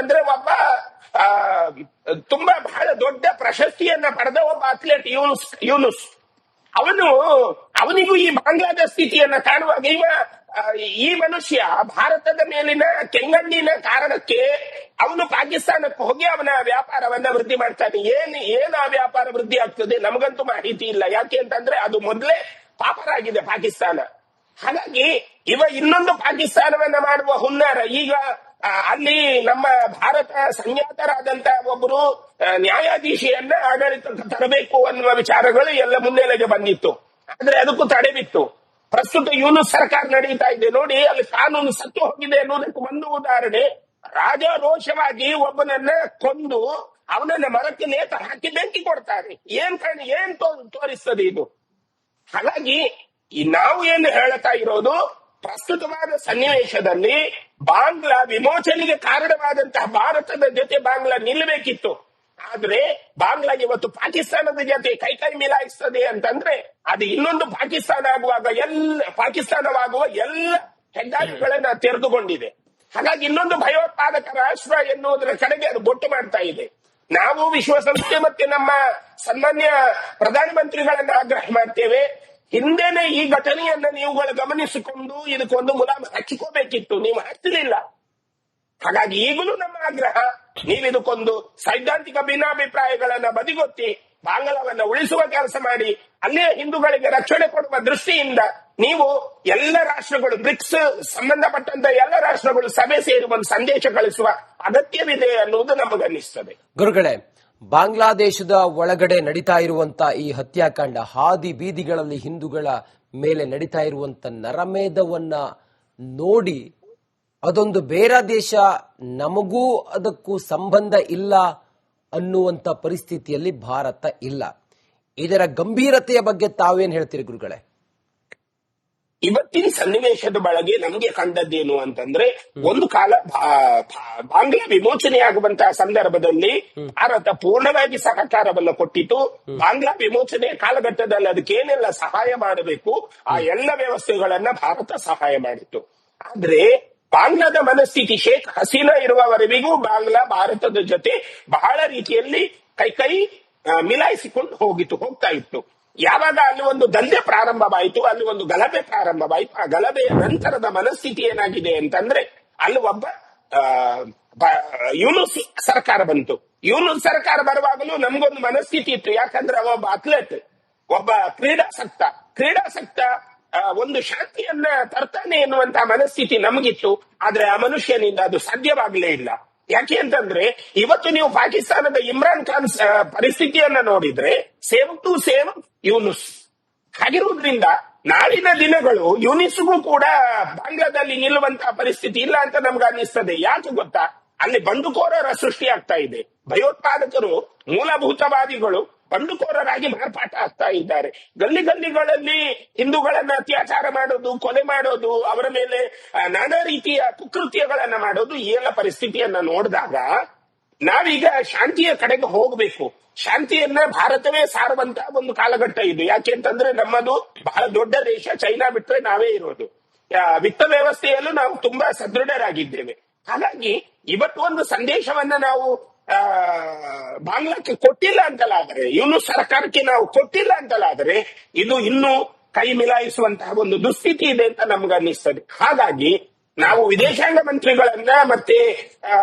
ಅಂತಂದ್ರೆ ಒಬ್ಬ ಆ ತುಂಬಾ ಬಹಳ ದೊಡ್ಡ ಪ್ರಶಸ್ತಿಯನ್ನ ಪಡೆದ ಒಬ್ಬ ಅಥ್ಲೆಟ್ ಯೂನುಸ್. ಅವನಿಗೂ ಈ ಬಾಂಗ್ಲಾದ ಸ್ಥಿತಿಯನ್ನ ಕಾಣುವಾಗ ಈ ಮನುಷ್ಯ ಭಾರತದ ಮೇಲಿನ ಕೆಂಗಣ್ಣಿನ ಕಾರಣಕ್ಕೆ ಅವನು ಪಾಕಿಸ್ತಾನಕ್ಕೆ ಹೋಗಿ ಅವನ ವ್ಯಾಪಾರವನ್ನ ವೃದ್ಧಿ ಮಾಡ್ತಾನೆ. ಏನ್ ಆ ವ್ಯಾಪಾರ ವೃದ್ಧಿ ಆಗ್ತದೆ ನಮಗಂತೂ ಮಾಹಿತಿ ಇಲ್ಲ. ಯಾಕೆ ಅಂತಂದ್ರೆ ಅದು ಮೊದಲೇ ಪಾಪರಾಗಿದೆ ಪಾಕಿಸ್ತಾನ. ಹಾಗಾಗಿ ಇನ್ನೊಂದು ಪಾಕಿಸ್ತಾನವನ್ನ ಮಾಡುವ ಹುನ್ನಾರ ಈಗ ಅಲ್ಲಿ ನಮ್ಮ ಭಾರತ ಸಂಜಾತರಾದಂತ ಒಬ್ಬರು ನ್ಯಾಯಾಧೀಶಿಯನ್ನ ಆಡಳಿತಕ್ಕೆ ತರಬೇಕು ಅನ್ನುವ ವಿಚಾರಗಳು ಎಲ್ಲ ಮುನ್ನೆಲೆಗೆ ಬಂದಿತ್ತು. ಆದ್ರೆ ಅದಕ್ಕೂ ತಡೆ ಬಿತ್ತು. ಪ್ರಸ್ತುತ ಯೂನುಸ್ ಸರ್ಕಾರ ನಡೀತಾ ಇದೆ ನೋಡಿ, ಅಲ್ಲಿ ಕಾನೂನು ಸತ್ತು ಹೋಗಿದೆ ಅನ್ನೋದಕ್ಕೆ ಒಂದು ಉದಾಹರಣೆ. ರಾಜಾರೋಷವಾಗಿ ಒಬ್ಬನನ್ನ ಕೊಂದು ಅವನನ್ನ ಮರಕ್ಕೆ ನೇತ ಹಾಕಿ ಬೆಂಕಿ ಕೊಡ್ತಾರೆ. ಏನ್ ತೋರಿಸ್ತದೆ ಇದು? ಹಾಗಾಗಿ ನಾವು ಏನು ಹೇಳ್ತಾ ಇರೋದು, ಪ್ರಸ್ತುತವಾದ ಸನ್ನಿವೇಶದಲ್ಲಿ ಬಾಂಗ್ಲಾ ವಿಮೋಚನೆಗೆ ಕಾರಣವಾದಂತಹ ಭಾರತದ ಜೊತೆ ಬಾಂಗ್ಲಾ ನಿಲ್ಲಬೇಕಿತ್ತು. ಆದ್ರೆ ಬಾಂಗ್ಲಾ ಇವತ್ತು ಪಾಕಿಸ್ತಾನದ ಜೊತೆ ಕೈ ಮಿಲಾಯಿಸ್ತದೆ ಅಂತಂದ್ರೆ ಅದು ಇನ್ನೊಂದು ಪಾಕಿಸ್ತಾನವಾಗುವ ಎಲ್ಲ ಹೆದ್ದಾರಿಗಳನ್ನ ತೆರೆದುಕೊಂಡಿದೆ. ಹಾಗಾಗಿ ಇನ್ನೊಂದು ಭಯೋತ್ಪಾದಕ ರಾಷ್ಟ್ರ ಎನ್ನುವುದರ ಕಡೆಗೆ ಅದು ಬೊಟ್ಟು ಮಾಡ್ತಾ ಇದೆ. ನಾವು ವಿಶ್ವಸಂಸ್ಥೆ ಮತ್ತೆ ನಮ್ಮ ಸನ್ಮಾನ್ಯ ಪ್ರಧಾನಮಂತ್ರಿಗಳನ್ನ ಆಗ್ರಹ ಮಾಡ್ತೇವೆ, ಹಿಂದೆನೆ ಈ ಘಟನೆಯನ್ನ ನೀವುಗಳು ಗಮನಿಸಿಕೊಂಡು ಇದಕ್ಕೊಂದು ಮುಲಾಮು ಹಚ್ಚಿಕೋಬೇಕಿತ್ತು, ನೀವು ಹಚ್ಚಲಿಲ್ಲ. ಹಾಗಾಗಿ ಈಗಲೂ ನಮ್ಮ ಆಗ್ರಹ, ನೀವಿದಕ್ಕೊಂದು ಸೈದ್ಧಾಂತಿಕ ಭಿನ್ನಾಭಿಪ್ರಾಯಗಳನ್ನ ಬದಿಗೊತ್ತಿ ಬಾಂಗ್ಲಾವನ್ನ ಉಳಿಸುವ ಕೆಲಸ ಮಾಡಿ, ಅಲ್ಲೇ ಹಿಂದೂಗಳಿಗೆ ರಕ್ಷಣೆ ಕೊಡುವ ದೃಷ್ಟಿಯಿಂದ ನೀವು ಎಲ್ಲ ರಾಷ್ಟ್ರಗಳು, ಬ್ರಿಕ್ಸ್ ಸಂಬಂಧಪಟ್ಟಂತ ಎಲ್ಲ ರಾಷ್ಟ್ರಗಳು ಸಭೆ ಸೇರಿ ಒಂದು ಸಂದೇಶ ಕಳಿಸುವ ಅಗತ್ಯವಿದೆ ಅನ್ನುವುದು ನಮಗನ್ನಿಸ್ತದೆ. ಗುರುಗಳೇ, ಬಾಂಗ್ಲಾದೇಶದ ಒಳಗಡೆ ನಡೀತಾ ಇರುವಂತ ಈ ಹತ್ಯಾಕಾಂಡ, ಹಾದಿ ಬೀದಿಗಳಲ್ಲಿ ಹಿಂದೂಗಳ ಮೇಲೆ ನಡೀತಾ ಇರುವಂತ ನರಮೇಧವನ್ನ ನೋಡಿ ಅದೊಂದು ಬೇರೆ ದೇಶ, ನಮಗೂ ಅದಕ್ಕೂ ಸಂಬಂಧ ಇಲ್ಲ ಅನ್ನುವಂತ ಪರಿಸ್ಥಿತಿಯಲ್ಲಿ ಭಾರತ ಇಲ್ಲ. ಇದರ ಗಂಭೀರತೆಯ ಬಗ್ಗೆ ತಾವೇನ್ ಹೇಳ್ತೀರಿ ಗುರುಗಳೇ? ಇವತ್ತಿನ ಸನ್ನಿವೇಶದ ಬಳಗೆ ನಮ್ಗೆ ಕಂಡದ್ದೇನು ಅಂತಂದ್ರೆ, ಒಂದು ಕಾಲ ಬಾಂಗ್ಲಾ ವಿಮೋಚನೆಯಾಗುವಂತಹ ಸಂದರ್ಭದಲ್ಲಿ ಭಾರತ ಪೂರ್ಣವಾಗಿ ಸಹಕಾರವನ್ನು ಕೊಟ್ಟಿತು. ಬಾಂಗ್ಲಾ ವಿಮೋಚನೆಯ ಕಾಲಘಟ್ಟದಲ್ಲಿ ಅದಕ್ಕೇನೆಲ್ಲ ಸಹಾಯ ಮಾಡಬೇಕು ಆ ಎಲ್ಲ ವ್ಯವಸ್ಥೆಗಳನ್ನ ಭಾರತ ಸಹಾಯ ಮಾಡಿತ್ತು. ಆದ್ರೆ ಬಾಂಗ್ಲಾದ ಮನಸ್ಥಿತಿ ಶೇಖ್ ಹಸೀನಾ ಇರುವವರೆಗೂ ಬಾಂಗ್ಲಾ ಭಾರತದ ಜೊತೆ ಬಹಳ ರೀತಿಯಲ್ಲಿ ಕೈ ಮಿಲಾಯಿಸಿಕೊಂಡು ಹೋಗ್ತಾ ಇತ್ತು. ಯಾವಾಗ ಅಲ್ಲಿ ಒಂದು ದಂಧೆ ಪ್ರಾರಂಭವಾಯಿತು, ಅಲ್ಲಿ ಒಂದು ಗಲಭೆ ಪ್ರಾರಂಭವಾಯಿತು, ಆ ಗಲಭೆಯ ನಂತರದ ಮನಸ್ಥಿತಿ ಏನಾಗಿದೆ ಅಂತಂದ್ರೆ, ಅಲ್ಲಿ ಒಬ್ಬ ಯೂನುಸ್ ಸರ್ಕಾರ ಬಂತು. ಯೂನುಸ್ ಸರ್ಕಾರ ಬರುವಾಗಲೂ ನಮ್ಗೊಂದು ಮನಸ್ಥಿತಿ ಇತ್ತು. ಯಾಕಂದ್ರೆ ಒಬ್ಬ ಅಥ್ಲೆಟ್, ಒಬ್ಬ ಕ್ರೀಡಾಸಕ್ತ ಒಂದು ಶಾಂತಿಯನ್ನ ತರ್ತಾನೆ ಎನ್ನುವಂತಹ ಮನಸ್ಥಿತಿ ನಮಗಿತ್ತು. ಆದ್ರೆ ಆ ಮನುಷ್ಯನಿಂದ ಅದು ಸಾಧ್ಯವಾಗಲೇ ಇಲ್ಲ. ಯಾಕೆ ಅಂತಂದ್ರೆ ಇವತ್ತು ನೀವು ಪಾಕಿಸ್ತಾನದ ಇಮ್ರಾನ್ ಖಾನ್ ಪರಿಸ್ಥಿತಿಯನ್ನ ನೋಡಿದ್ರೆ ಸೇಮ್ ಟು ಸೇಮ್ ಯೂನುಸ್ ಹಾಗಿರುವುದರಿಂದ ನಾಳಿನ ದಿನಗಳು ಯೂನಿಸ್ಗೂ ಕೂಡ ಬಾಂಗ್ಲಾದಲ್ಲಿ ನಿಲ್ಲುವಂತಹ ಪರಿಸ್ಥಿತಿ ಇಲ್ಲ ಅಂತ ನಮ್ಗೆ ಅನ್ನಿಸ್ತದೆ. ಯಾಕೆ ಗೊತ್ತಾ, ಅಲ್ಲಿ ಬಂಡುಕೋರರ ಸೃಷ್ಟಿ ಆಗ್ತಾ ಇದೆ. ಭಯೋತ್ಪಾದಕರು, ಮೂಲಭೂತವಾದಿಗಳು ಬಂಡುಕೋರರಾಗಿ ಮಾರ್ಪಾಟ ಆಗ್ತಾ ಇದ್ದಾರೆ. ಗಲ್ಲಿಗಳಲ್ಲಿ ಹಿಂದೂಗಳನ್ನ ಅತ್ಯಾಚಾರ ಮಾಡೋದು, ಕೊಲೆ ಮಾಡೋದು, ಅವರ ಮೇಲೆ ನಾನಾ ರೀತಿಯ ಕುಕೃತ್ಯಗಳನ್ನ ಮಾಡೋದು, ಈ ಎಲ್ಲ ಪರಿಸ್ಥಿತಿಯನ್ನ ನೋಡಿದಾಗ ನಾವೀಗ ಶಾಂತಿಯ ಕಡೆಗೆ ಹೋಗಬೇಕು. ಶಾಂತಿಯನ್ನ ಭಾರತವೇ ಸಾರುವಂತಹ ಒಂದು ಕಾಲಘಟ್ಟ ಇದು. ಯಾಕೆ ಅಂತಂದ್ರೆ ನಮ್ಮದು ಬಹಳ ದೊಡ್ಡ ದೇಶ, ಚೈನಾ ಬಿಟ್ಟರೆ ನಾವೇ ಇರೋದು. ವಿತ್ತ ವ್ಯವಸ್ಥೆಯಲ್ಲೂ ನಾವು ತುಂಬಾ ಸದೃಢರಾಗಿದ್ದೇವೆ. ಹಾಗಾಗಿ ಇವತ್ತು ಒಂದು ಸಂದೇಶವನ್ನ ನಾವು ಬಾಂಗ್ಲಾಕ್ಕೆ ಕೊಟ್ಟಿಲ್ಲ ಅಂತಲಾದರೆ, ಇವನು ಸರ್ಕಾರಕ್ಕೆ ನಾವು ಕೊಟ್ಟಿಲ್ಲ ಅಂತಲಾದರೆ, ಇದು ಇನ್ನೂ ಕೈ ಮಿಲಾಯಿಸುವಂತಹ ಒಂದು ದುಸ್ಥಿತಿ ಇದೆ ಅಂತ ನಮ್ಗನ್ನಿಸ್ತದೆ. ಹಾಗಾಗಿ ನಾವು ವಿದೇಶಾಂಗ ಮಂತ್ರಿಗಳನ್ನ ಮತ್ತೆ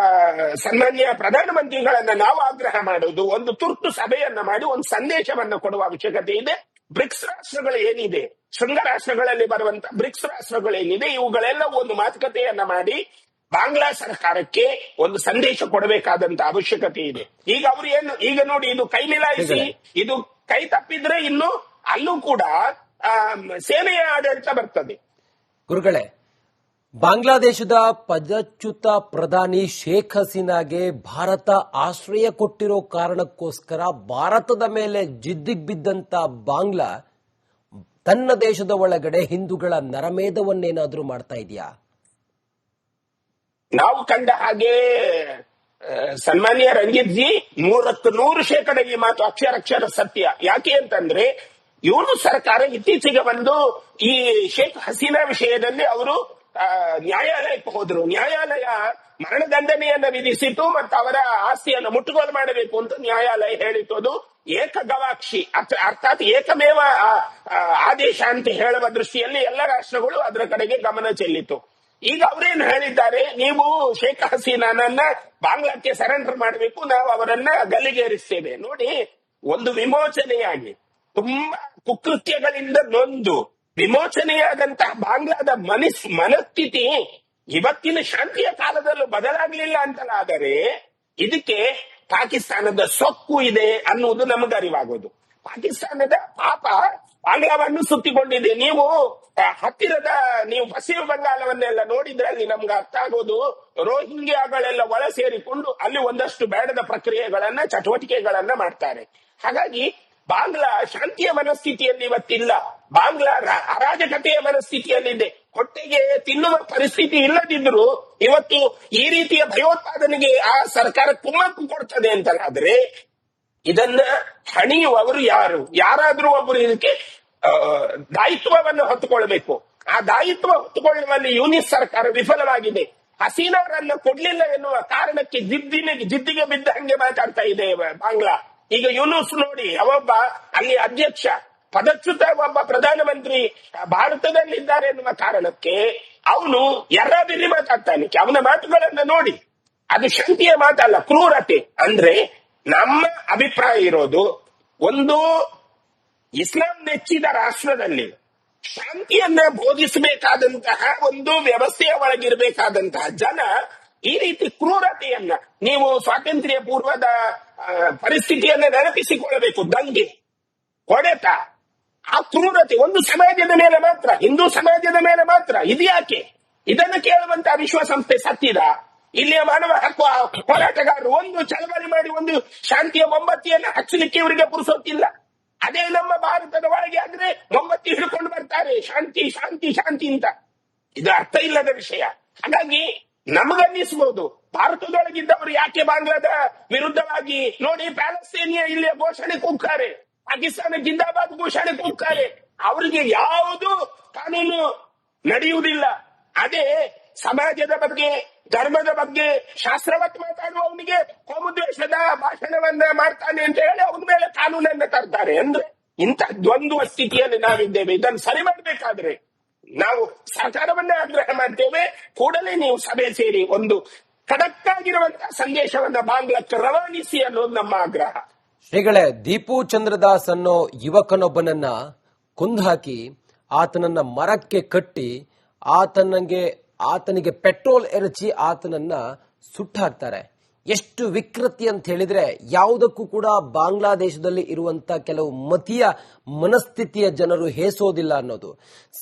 ಸನ್ಮಾನ್ಯ ಪ್ರಧಾನಮಂತ್ರಿಗಳನ್ನ ನಾವು ಆಗ್ರಹ ಮಾಡೋದು, ಒಂದು ತುರ್ತು ಸಭೆಯನ್ನ ಮಾಡಿ ಒಂದು ಸಂದೇಶವನ್ನ ಕೊಡುವ ಅವಶ್ಯಕತೆ ಇದೆ. ಬ್ರಿಕ್ಸ್ ರಾಷ್ಟ್ರಗಳು ಏನಿದೆ, ಶೃಂಗ ರಾಷ್ಟ್ರಗಳಲ್ಲಿ ಬರುವಂತ ಬ್ರಿಕ್ಸ್ ರಾಷ್ಟ್ರಗಳೇನಿದೆ, ಇವುಗಳೆಲ್ಲ ಒಂದು ಮಾತುಕತೆಯನ್ನ ಮಾಡಿ ಬಾಂಗ್ಲಾ ಸರ್ಕಾರಕ್ಕೆ ಒಂದು ಸಂದೇಶ ಕೊಡಬೇಕಾದಂತ ಅವಶ್ಯಕತೆ ಇದೆ. ಈಗ ಅವರು ಈಗ ನೋಡಿ, ಇದು ಕೈ ಮಿಲಾಯಿಸಿ ಇದು ಕೈ ತಪ್ಪಿದ್ರೆ ಇನ್ನು ಅಲ್ಲೂ ಕೂಡ ಸೇನೆಯ ಆಡಳಿತ ಬರ್ತದೆ. ಗುರುಗಳೇ, ಬಾಂಗ್ಲಾದೇಶದ ಪದಚ್ಯುತ ಪ್ರಧಾನಿ ಶೇಖ್ ಹಸೀನಾಗೆ ಭಾರತ ಆಶ್ರಯ ಕೊಟ್ಟಿರೋ ಕಾರಣಕ್ಕೋಸ್ಕರ ಭಾರತದ ಮೇಲೆ ಜಿದ್ದಿಗೆ ಬಿದ್ದಂತ ಬಾಂಗ್ಲಾ ತನ್ನ ದೇಶದ ಒಳಗಡೆ ಹಿಂದೂಗಳ ನರಮೇಧವನ್ನೇನಾದ್ರೂ ಮಾಡ್ತಾ ಇದೆಯಾ? ನಾವು ಕಂಡ ಹಾಗೆ ಸನ್ಮಾನ್ಯ ರಂಜಿತ್ ಜಿ 100% ಈ ಮಾತು ಅಕ್ಷರ ಸತ್ಯ. ಯಾಕೆ ಅಂತಂದ್ರೆ ಇವನು ಸರ್ಕಾರ ಇತ್ತೀಚೆಗೆ ಒಂದು ಈ ಶೇಖ್ ಹಸೀನಾ ವಿಷಯದಲ್ಲಿ ಅವರು ನ್ಯಾಯಾಲಯಕ್ಕೆ ಹೋದ್ರು. ನ್ಯಾಯಾಲಯ ಮರಣದಂಡನೆಯನ್ನ ವಿಧಿಸಿತು ಮತ್ತು ಅವರ ಆಸ್ತಿಯನ್ನು ಮುಟ್ಟುಗೋಲು ಮಾಡಬೇಕು ಅಂತ ನ್ಯಾಯಾಲಯ ಹೇಳಿತು. ಅದು ಏಕಗವಾಕ್ಷಿ ಅರ್ಥಾತ್ ಏಕಮೇವ ಆದೇಶ ಅಂತ ಹೇಳುವ ದೃಷ್ಟಿಯಲ್ಲಿ ಎಲ್ಲ ರಾಷ್ಟ್ರಗಳು ಅದರ ಕಡೆಗೆ ಗಮನ ಚೆಲ್ಲಿತು. ಈಗ ಅವರೇನು ಹೇಳಿದ್ದಾರೆ, ನೀವು ಶೇಖ್ ಹಸೀನಾನನ್ನ ಬಾಂಗ್ಲಾಕ್ಕೆ ಸರೆಂಡರ್ ಮಾಡಬೇಕು, ನಾವು ಅವರನ್ನ ಗಲ್ಲಿಗೇರಿಸ್ತೇವೆ. ನೋಡಿ, ಒಂದು ವಿಮೋಚನೆಯಾಗಿ ತುಂಬಾ ಕುಕೃತ್ಯಗಳಿಂದ ನೊಂದು ವಿಮೋಚನೆಯಾದಂತಹ ಬಾಂಗ್ಲಾದ ಮನಸ್ಥಿತಿ ಇವತ್ತಿನ ಶಾಂತಿಯ ಕಾಲದಲ್ಲೂ ಬದಲಾಗಲಿಲ್ಲ ಅಂತಲಾದರೆ ಇದಕ್ಕೆ ಪಾಕಿಸ್ತಾನದ ಸೊಕ್ಕು ಇದೆ ಅನ್ನುವುದು ನಮಗೆ ಅರಿವಾಗೋದು. ಪಾಕಿಸ್ತಾನದ ಪಾಪ ಬಾಂಗ್ಲಾವನ್ನು ಸುತ್ತಿಕೊಂಡಿದೆ. ನೀವು ಹತ್ತಿರದ ನೀವು ಪಶ್ಚಿಮ ಬಂಗಾಳವನ್ನೆಲ್ಲ ನೋಡಿದ್ರೆ ಅಲ್ಲಿ ನಮ್ಗೆ ಅರ್ಥ ಆಗೋದು, ರೋಹಿಂಗ್ಯಾಗಳೆಲ್ಲ ಒಳ ಸೇರಿಕೊಂಡು ಅಲ್ಲಿ ಒಂದಷ್ಟು ಬೇಡದ ಪ್ರಕ್ರಿಯೆಗಳನ್ನ ಚಟುವಟಿಕೆಗಳನ್ನ ಮಾಡ್ತಾರೆ. ಹಾಗಾಗಿ ಬಾಂಗ್ಲಾ ಶಾಂತಿಯ ಮನಸ್ಥಿತಿಯಲ್ಲಿ ಇವತ್ತಿಲ್ಲ, ಬಾಂಗ್ಲಾ ಅರಾಜಕತೆಯ ಮನಸ್ಥಿತಿಯಲ್ಲಿದೆ. ಹೊಟ್ಟೆಗೆ ತಿನ್ನುವ ಪರಿಸ್ಥಿತಿ ಇಲ್ಲದಿದ್ರು ಇವತ್ತು ಈ ರೀತಿಯ ಭಯೋತ್ಪಾದನೆಗೆ ಆ ಸರ್ಕಾರ ಕುಮ್ಮಕ್ಕು ಕೊಡ್ತದೆ ಅಂತಲಾದ್ರೆ ಇದನ್ನ ಹಣಿಯುವವರು ಯಾರಾದ್ರೂ ಒಬ್ಬರು ಇದಕ್ಕೆ ದಾಯಿತ್ವವನ್ನು ಹೊತ್ತುಕೊಳ್ಬೇಕು. ಆ ದಾಯಿತ್ವ ಹೊತ್ತುಕೊಳ್ಳುವಲ್ಲಿ ಯೂನಿಸ್ ಸರ್ಕಾರ ವಿಫಲವಾಗಿದೆ. ಹಸೀನಾರನ್ನ ಕೊಡ್ಲಿಲ್ಲ ಎನ್ನುವ ಕಾರಣಕ್ಕೆ ಜಿದ್ದಿಗೆ ಬಿದ್ದ ಹಂಗೆ ಮಾತಾಡ್ತಾ ಇದೆ ಬಾಂಗ್ಲಾ. ಈಗ ಯೂನುಸ್ ನೋಡಿ, ಅವೊಬ್ಬ ಅಲ್ಲಿ ಅಧ್ಯಕ್ಷ, ಪದಚ್ಯುತ ಒಬ್ಬ ಪ್ರಧಾನಮಂತ್ರಿ ಭಾರತದಲ್ಲಿದ್ದಾರೆ ಎನ್ನುವ ಕಾರಣಕ್ಕೆ ಅವನು ಎರ್ರಾಬಿರ್ರಿ ಮಾತಾಡ್ತಾನೆ. ಅವನ ಮಾತುಗಳನ್ನ ನೋಡಿ, ಅದು ಶಾಂತಿಯ ಮಾತಲ್ಲ, ಕ್ರೂರತೆ. ಅಂದ್ರೆ ನಮ್ಮ ಅಭಿಪ್ರಾಯ ಇರೋದು, ಒಂದು ಇಸ್ಲಾಂ ನೆಚ್ಚಿದ ರಾಷ್ಟ್ರದಲ್ಲಿ ಶಾಂತಿಯನ್ನ ಬೋಧಿಸಬೇಕಾದಂತಹ ಒಂದು ವ್ಯವಸ್ಥೆಯ ಒಳಗಿರಬೇಕಾದಂತಹ ಜನ ಈ ರೀತಿ ಕ್ರೂರತೆಯನ್ನ, ನೀವು ಸ್ವಾತಂತ್ರ್ಯ ಪೂರ್ವದ ಪರಿಸ್ಥಿತಿಯನ್ನ ನೆನಪಿಸಿಕೊಳ್ಳಬೇಕು. ದಂಗೆ, ಹೊಡೆತ, ಆ ಕ್ರೂರತೆ ಒಂದು ಸಮಾಜದ ಮೇಲೆ ಮಾತ್ರ, ಹಿಂದೂ ಸಮಾಜದ ಮೇಲೆ ಮಾತ್ರ. ಇದ್ಯಾಕೆ? ಇದನ್ನು ಕೇಳುವಂತಹ ವಿಶ್ವಸಂಸ್ಥೆ ಸತ್ತಿದ? ಇಲ್ಲಿಯ ಮಾನವ ಹಕ್ಕು ಹೋರಾಟಗಾರರು ಒಂದು ಚಳವಳಿ ಮಾಡಿ ಒಂದು ಶಾಂತಿಯ ಮೊಂಬತ್ತಿಯನ್ನು ಹಚ್ಚಲಿಕ್ಕೆ ಇವರಿಗೆ ಪುರುಸೊತ್ತಿಲ್ಲ. ಅದೇ ನಮ್ಮ ಭಾರತದ ಒಳಗೆ ಆದ್ರೆ ಮೊಂಬತ್ತಿ ಹಿಡ್ಕೊಂಡು ಬರ್ತಾರೆ, ಶಾಂತಿ ಶಾಂತಿ ಶಾಂತಿ ಅಂತ. ಇದು ಅರ್ಥ ಇಲ್ಲದ ವಿಷಯ. ಹಾಗಾಗಿ ನಮಗನ್ನಿಸಬಹುದು, ಭಾರತದೊಳಗಿದ್ದವರು ಯಾಕೆ ಬಾಂಗ್ಲಾದ ವಿರುದ್ಧವಾಗಿ ನೋಡಿ ಪ್ಯಾಲೆಸ್ತೇನಿಯ ಇಲ್ಲಿಯ ಘೋಷಣೆ ಕೂಗ್ತಾರೆ, ಪಾಕಿಸ್ತಾನ ಜಿಂದಾಬಾದ್ ಘೋಷಣೆ ಕೂಗ್ತಾರೆ. ಅವರಿಗೆ ಯಾವುದು ಕಾನೂನು ನಡೆಯುವುದಿಲ್ಲ. ಅದೇ ಸಮಾಜದ ಬಗ್ಗೆ, ಧರ್ಮದ ಬಗ್ಗೆ ಶಾಸ್ತ್ರವತ್ ಮಾತಾಡುವವನಿಗೆ ಕೋಮುದ್ವೇಷದ ಭಾಷಣವನ್ನ ಮಾಡ್ತಾನೆ ಅಂತ ಹೇಳಿ ಅವನ ಮೇಲೆ ಕಾನೂನನ್ನ ತರ್ತಾರೆ. ಅಂದ್ರೆ ಇಂಥ ದ್ವಂದ್ವ ಸ್ಥಿತಿಯಲ್ಲಿ ನಾವಿದ್ದೇವೆ. ಇದನ್ನು ಸರಿ ಮಾಡಬೇಕಾದ್ರೆ ನಾವು ಸರ್ಕಾರವನ್ನೇ ಆಗ್ರಹ ಮಾಡ್ತೇವೆ, ಕೂಡಲೇ ನೀವು ಸಭೆ ಸೇರಿ ಒಂದು ಖಡಕ್ ಆಗಿರುವಂತಹ ಸಂದೇಶವನ್ನ ಬಾಂಗ್ಲಾಕ್ಕೆ ರವಾನಿಸಿ ಅನ್ನೋದು ನಮ್ಮ ಆಗ್ರಹ. ಶ್ರೀಗಳೇ, ದೀಪು ಚಂದ್ರದಾಸ್ ಅನ್ನೋ ಯುವಕನೊಬ್ಬನನ್ನ ಕೊಂದುಹಾಕಿ ಆತನನ್ನ ಮರಕ್ಕೆ ಕಟ್ಟಿ ಆತನಿಗೆ ಪೆಟ್ರೋಲ್ ಎರಚಿ ಆತನನ್ನ ಸುಟ್ಟಾಕ್ತಾರೆ. ಎಷ್ಟು ವಿಕೃತಿ ಅಂತ ಹೇಳಿದ್ರೆ ಯಾವುದಕ್ಕೂ ಕೂಡ ಬಾಂಗ್ಲಾದೇಶದಲ್ಲಿ ಇರುವಂತ ಕೆಲವು ಮತೀಯ ಮನಸ್ಥಿತಿಯ ಜನರು ಹೇಸೋದಿಲ್ಲ ಅನ್ನೋದು.